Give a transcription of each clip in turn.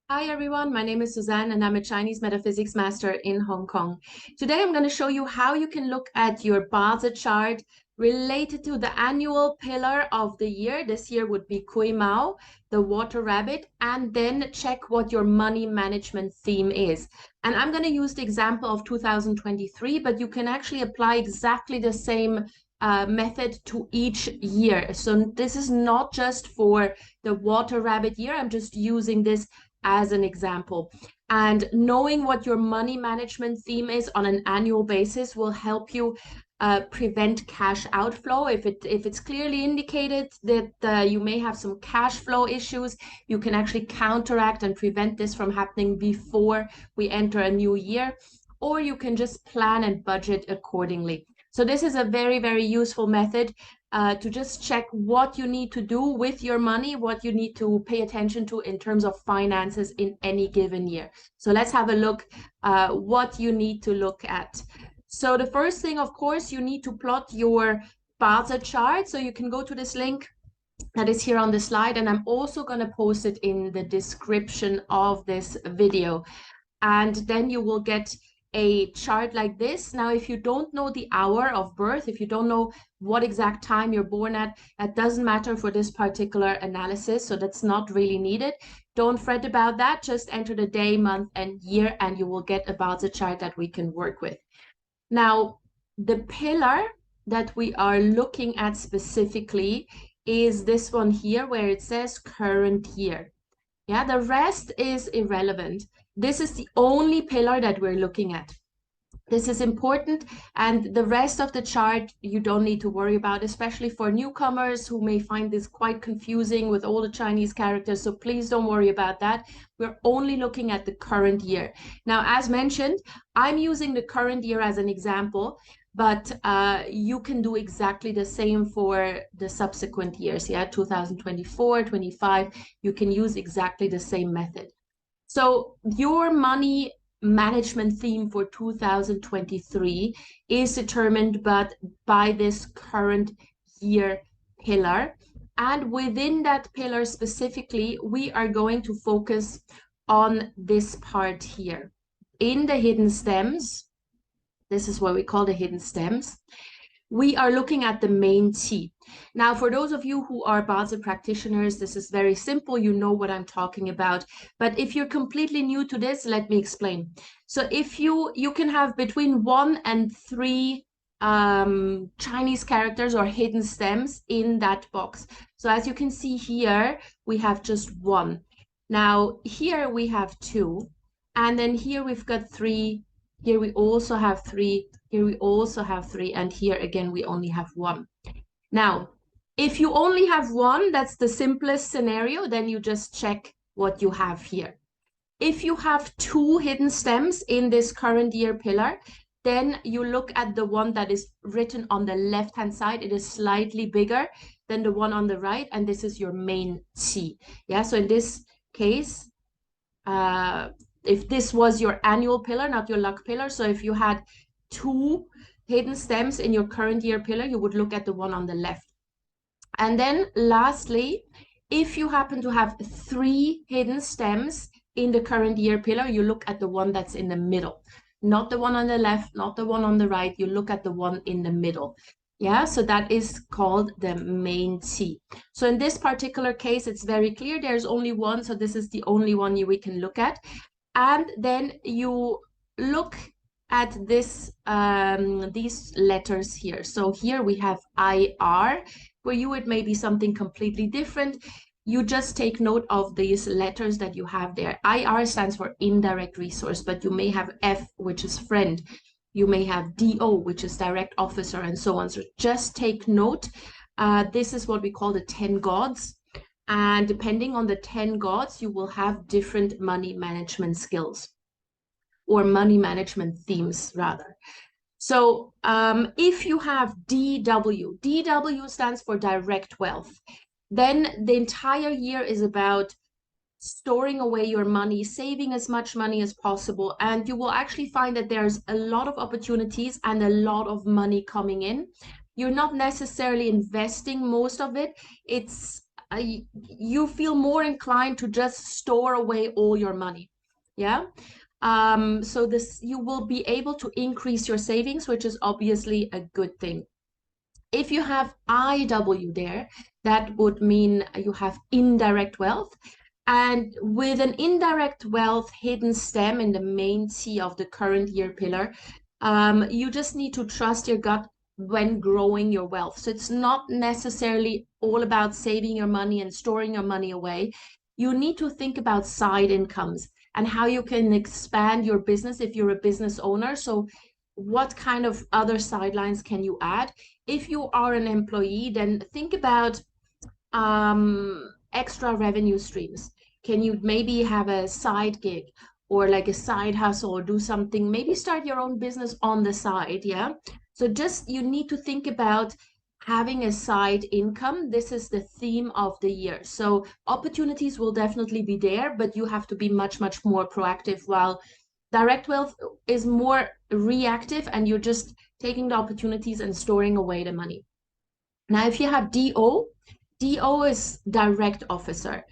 Hi everyone, my name is Suzanne and I'm a Chinese metaphysics master in Hong Kong. Today I'm going to show you how you can look at your Bazi chart related to the annual pillar of the year. This year would be Kui Mao, the water rabbit, and then check what your money management theme is. And I'm going to use the example of 2023, but you can actually apply exactly the same method to each year. So this is not just for the water rabbit year. I'm just using this as an example. And knowing what your money management theme is on an annual basis will help you prevent cash outflow. If it's clearly indicated that you may have some cash flow issues, you can actually counteract and prevent this from happening before we enter a new year, or you can just plan and budget accordingly. So this is a very, very useful method to just check what you need to do with your money, what you need to pay attention to in terms of finances in any given year. So let's have a look what you need to look at. So the first thing, of course, you need to plot your Bazi chart. So you can go to this link that is here on the slide, and I'm also going to post it in the description of this video. And then you will get a chart like this. Now, if you don't know the hour of birth, if you don't know what exact time you're born at, that doesn't matter for this particular analysis. So that's not really needed. Don't fret about that. Just enter the day, month, and year, and you will get about the chart that we can work with. Now, the pillar that we are looking at specifically is this one here where it says current year. Yeah, the rest is irrelevant. This is the only pillar that we're looking at. This is important, and the rest of the chart you don't need to worry about, especially for newcomers who may find this quite confusing with all the Chinese characters. So please don't worry about that. We're only looking at the current year. Now, as mentioned, I'm using the current year as an example, but you can do exactly the same for the subsequent years. Yeah, 2024, 25, you can use exactly the same method. So your money management theme for 2023 is determined by this current year pillar. And within that pillar specifically, we are going to focus on this part here. In the hidden stems, this is what we call the hidden stems, we are looking at the main Qi. Now, for those of you who are Bazi practitioners, this is very simple. You know what I'm talking about. But if you're completely new to this, let me explain. So if you can have between 1 and 3 Chinese characters or hidden stems in that box. So as you can see here, we have just 1. Now, here we have 2. And then here we've got 3. Here we also have 3. Here we also have 3, and here again we only have 1. Now, if you only have 1, that's the simplest scenario, then you just check what you have here. If you have 2 hidden stems in this current year pillar, then you look at the one that is written on the left-hand side. It is slightly bigger than the one on the right, and this is your main Qi. Yeah, so in this case, if this was your annual pillar, not your luck pillar, so if you had 2 hidden stems in your current year pillar, you would look at the one on the left. And then lastly, if you happen to have 3 hidden stems in the current year pillar, you look at the one that's in the middle, not the one on the left, not the one on the right. You look at the one in the middle. Yeah, so that is called the main Qi. So in this particular case, it's very clear there's only one, so this is the only one we can look at. And then you look at this these letters here. So here we have IR. For you, it may be something completely different. You just take note of these letters that you have there. IR stands for indirect resource, but you may have F, which is friend. You may have DO, which is direct officer, and so on. So just take note. This is what we call the 10 gods. And depending on the 10 gods, you will have different money management skills or money management themes, rather. So if you have DW, DW stands for direct wealth, then the entire year is about storing away your money, saving as much money as possible, and you will actually find that there's a lot of opportunities and a lot of money coming in. You're not necessarily investing most of it. It's you feel more inclined to just store away all your money. Yeah. So this you will be able to increase your savings, which is obviously a good thing. If you have IW there, that would mean you have indirect wealth. And with an indirect wealth hidden stem in the main T of the current year pillar, you just need to trust your gut when growing your wealth. So it's not necessarily all about saving your money and storing your money away. You need to think about side incomes and how you can expand your business if you're a business owner. So what kind of other sidelines can you add? If you are an employee, then think about extra revenue streams. Can you maybe have a side gig or like a side hustle or do something, maybe start your own business on the side, yeah? So just you need to think about having a side income. This is the theme of the year. So opportunities will definitely be there, but you have to be much, much more proactive, while direct wealth is more reactive and you're just taking the opportunities and storing away the money. Now, if you have DO, DO is direct officer.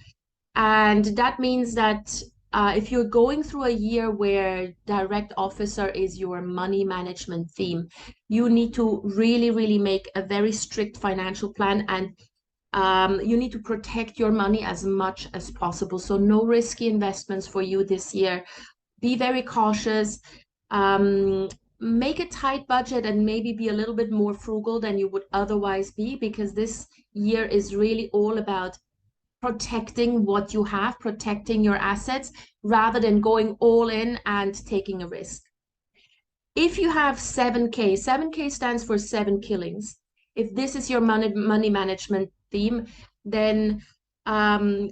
And that means that if you're going through a year where direct officer is your money management theme, you need to really, really make a very strict financial plan, and you need to protect your money as much as possible. So no risky investments for you this year. Be very cautious. Um, Make a tight budget and maybe be a little bit more frugal than you would otherwise be, because this year is really all about protecting what you have, protecting your assets, rather than going all in and taking a risk. If you have 7K, 7K stands for 7 killings. If this is your money management theme, then um,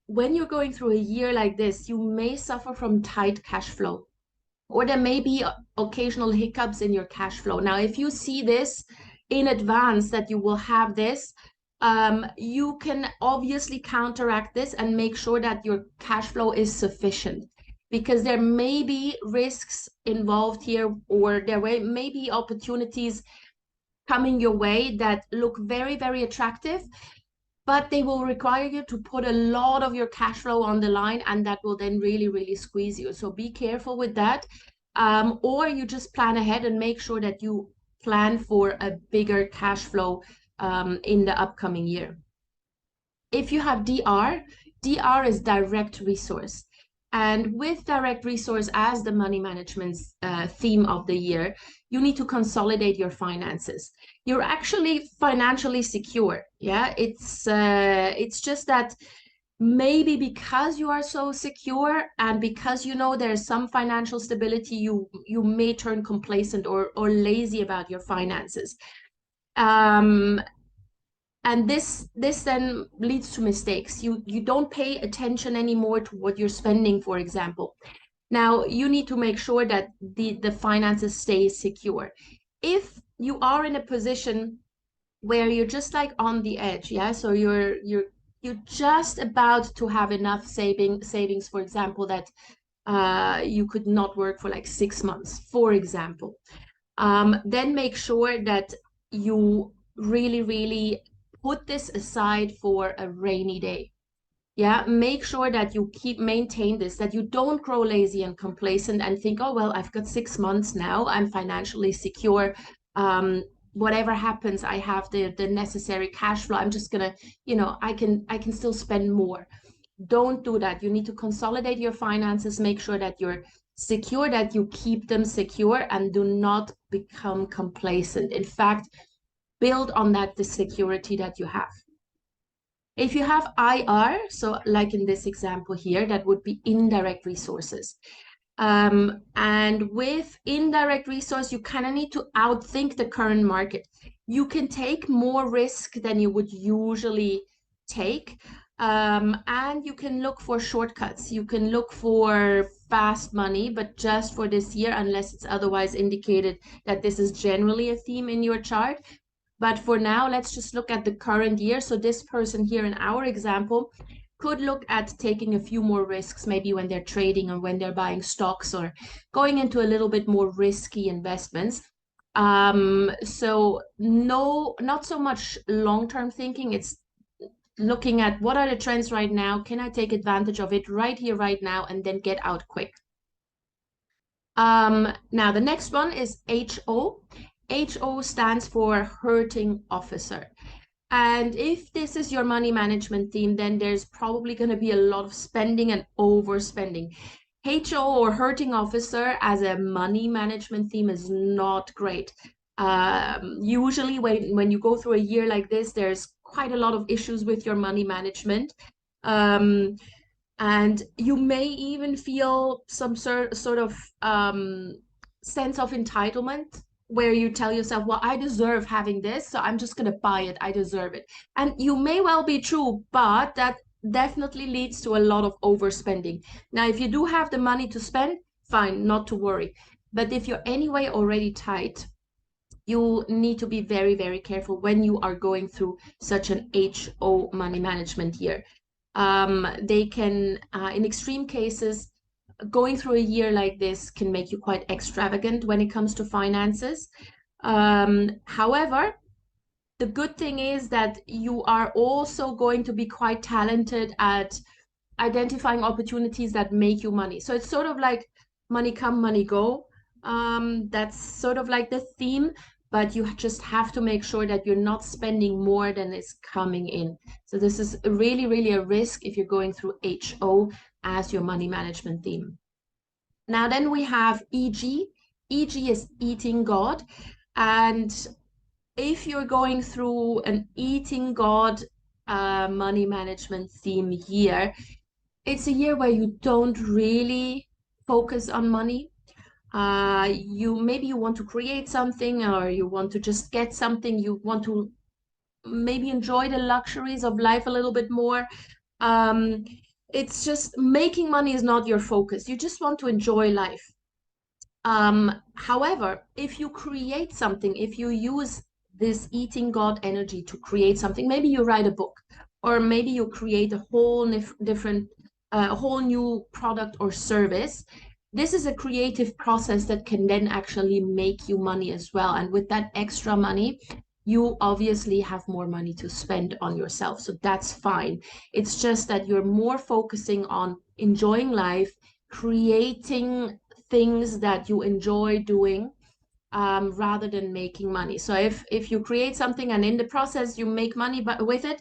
when you're going through a year like this, you may suffer from tight cash flow, or there may be occasional hiccups in your cash flow. Now, if you see this in advance that you will have this, you can obviously counteract this and make sure that your cash flow is sufficient, because there may be risks involved here, or there may be opportunities coming your way that look very, very attractive, but they will require you to put a lot of your cash flow on the line, and that will then really, really squeeze you. So be careful with that. Or you just plan ahead and make sure that you plan for a bigger cash flow in the upcoming year. If you have DR, DR is direct resource. And with direct resource as the money management theme of the year, you need to consolidate your finances. You're actually financially secure. Yeah, it's just that maybe because you are so secure and because you know there's some financial stability, you may turn complacent or lazy about your finances. And this then leads to mistakes. You don't pay attention anymore to what you're spending, for example. Now, you need to make sure that the finances stay secure. If you are in a position where you're just like on the edge, yeah, so you're just about to have enough savings, for example, that you could not work for like 6 months, for example, then make sure that you really, really put this aside for a rainy day. Yeah, make sure that you maintain this, that you don't grow lazy and complacent and think, oh, well, I've got 6 months now, I'm financially secure. Whatever happens, I have the necessary cash flow. I'm just gonna, I can still spend more. Don't do that. You need to consolidate your finances, make sure that you're secure, that you keep them secure, and do not become complacent. In fact, build on the security that you have. If you have IR, so like in this example here, that would be indirect resources. And with indirect resource, you kind of need to outthink the current market. You can take more risk than you would usually take. And you can look for shortcuts. You can look for fast money, but just for this year, unless it's otherwise indicated that this is generally a theme in your chart. But for now, let's just look at the current year. So this person here in our example could look at taking a few more risks, maybe when they're trading or when they're buying stocks or going into a little bit more risky investments. So no, not so much long-term thinking. It's looking at what are the trends right now? Can I take advantage of it right here, right now, and then get out quick? Now the next one is HO. HO stands for hurting officer. And if this is your money management theme, then there's probably going to be a lot of spending and overspending. HO or hurting officer as a money management theme is not great. Usually when you go through a year like this, there's quite a lot of issues with your money management. Um, and you may even feel some sort of sense of entitlement where you tell yourself, well, I deserve having this, so I'm just going to buy it. I deserve it. And you may well be true, but that definitely leads to a lot of overspending. Now, if you do have the money to spend, fine, not to worry. But if you're anyway already tight, you need to be very, very careful when you are going through such an HO money management year. They can, in extreme cases, going through a year like this can make you quite extravagant when it comes to finances. However, the good thing is that you are also going to be quite talented at identifying opportunities that make you money. So it's sort of like money come, money go. That's sort of like the theme, but you just have to make sure that you're not spending more than is coming in. So this is really, really a risk if you're going through HO as your money management theme. Now then we have EG. EG is eating God. And if you're going through an eating God money management theme year, it's a year where you don't really focus on money. Maybe you want to create something, or you want to just get something. You want to maybe enjoy the luxuries of life a little bit more. Um, it's just making money is not your focus. You just want to enjoy life. However, if you create something, if you use this eating God energy to create something, maybe you write a book, or maybe you create a whole different, a whole new product or service. This is a creative process that can then actually make you money as well. And with that extra money, you obviously have more money to spend on yourself. So that's fine. It's just that you're more focusing on enjoying life, creating things that you enjoy doing, rather than making money. So if you create something and in the process you make money but with it,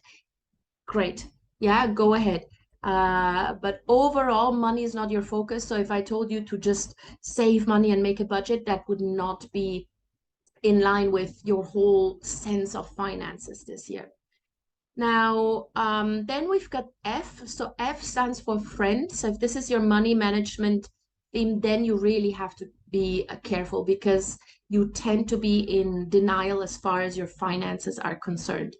great. Yeah, go ahead. But overall, money is not your focus. So if I told you to just save money and make a budget, that would not be in line with your whole sense of finances this year. Now, then we've got F. So F stands for friend. So if this is your money management theme, then you really have to be careful, because you tend to be in denial as far as your finances are concerned.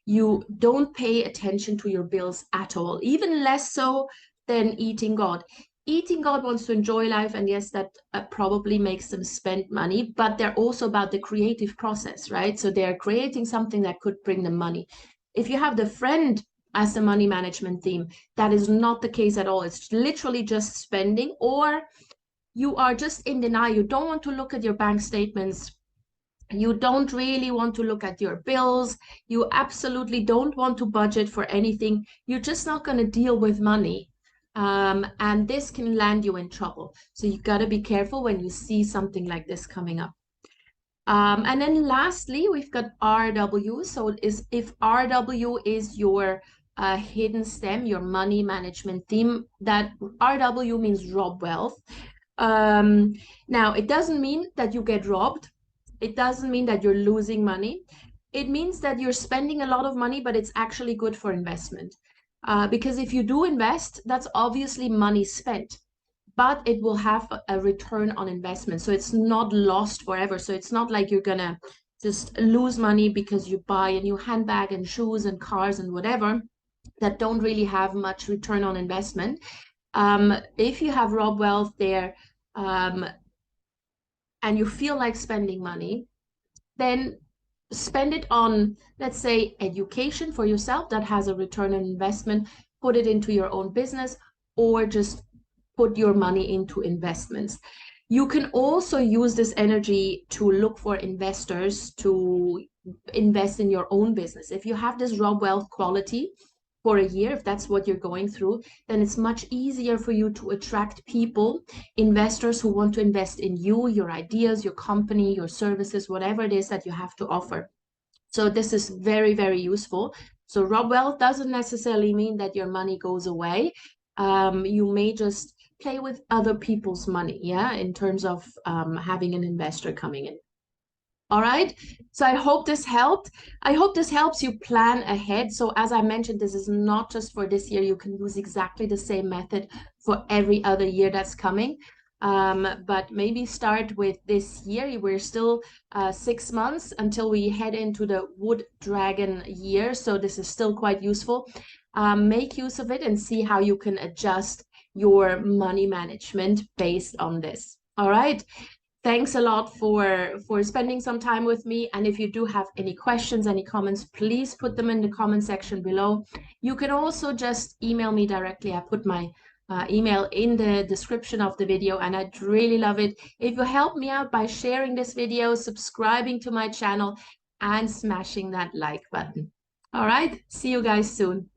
You don't pay attention to your bills at all, even less so than eating God. Eating God wants to enjoy life, and yes, that probably makes them spend money, but they're also about the creative process, right? So they're creating something that could bring them money. If you have the friend as a money management theme, that is not the case at all. It's literally just spending, or you are just in denial. You don't want to look at your bank statements. You don't really want to look at your bills. You absolutely don't want to budget for anything. You're just not going to deal with money. And this can land you in trouble. So you got to be careful when you see something like this coming up. And then lastly, we've got RW. So if RW is your hidden stem, your money management theme, that RW means rob wealth. Now, it doesn't mean that you get robbed. It doesn't mean that you're losing money. It means that you're spending a lot of money, but it's actually good for investment. Because if you do invest, that's obviously money spent, but it will have a return on investment. So it's not lost forever. So it's not like you're gonna just lose money because you buy a new handbag and shoes and cars and whatever that don't really have much return on investment. If you have rob wealth there, and you feel like spending money, then spend it on, let's say, education for yourself that has a return on investment, put it into your own business, or just put your money into investments. You can also use this energy to look for investors to invest in your own business. If you have this raw wealth quality, for a year, if that's what you're going through, then it's much easier for you to attract people, investors who want to invest in you, your ideas, your company, your services, whatever it is that you have to offer. So this is very, very useful. So rob wealth doesn't necessarily mean that your money goes away. You may just play with other people's money, yeah, in terms of having an investor coming in. All right. So I hope this helped. I hope this helps you plan ahead. So as I mentioned, this is not just for this year. You can use exactly the same method for every other year that's coming. But maybe start with this year. We're still 6 months until we head into the wood dragon year. So this is still quite useful. Make use of it and see how you can adjust your money management based on this. All right. Thanks a lot for spending some time with me. And if you do have any questions, any comments, please put them in the comment section below. You can also just email me directly. I put my email in the description of the video, and I'd really love it if you help me out by sharing this video, subscribing to my channel, and smashing that like button. All right, see you guys soon.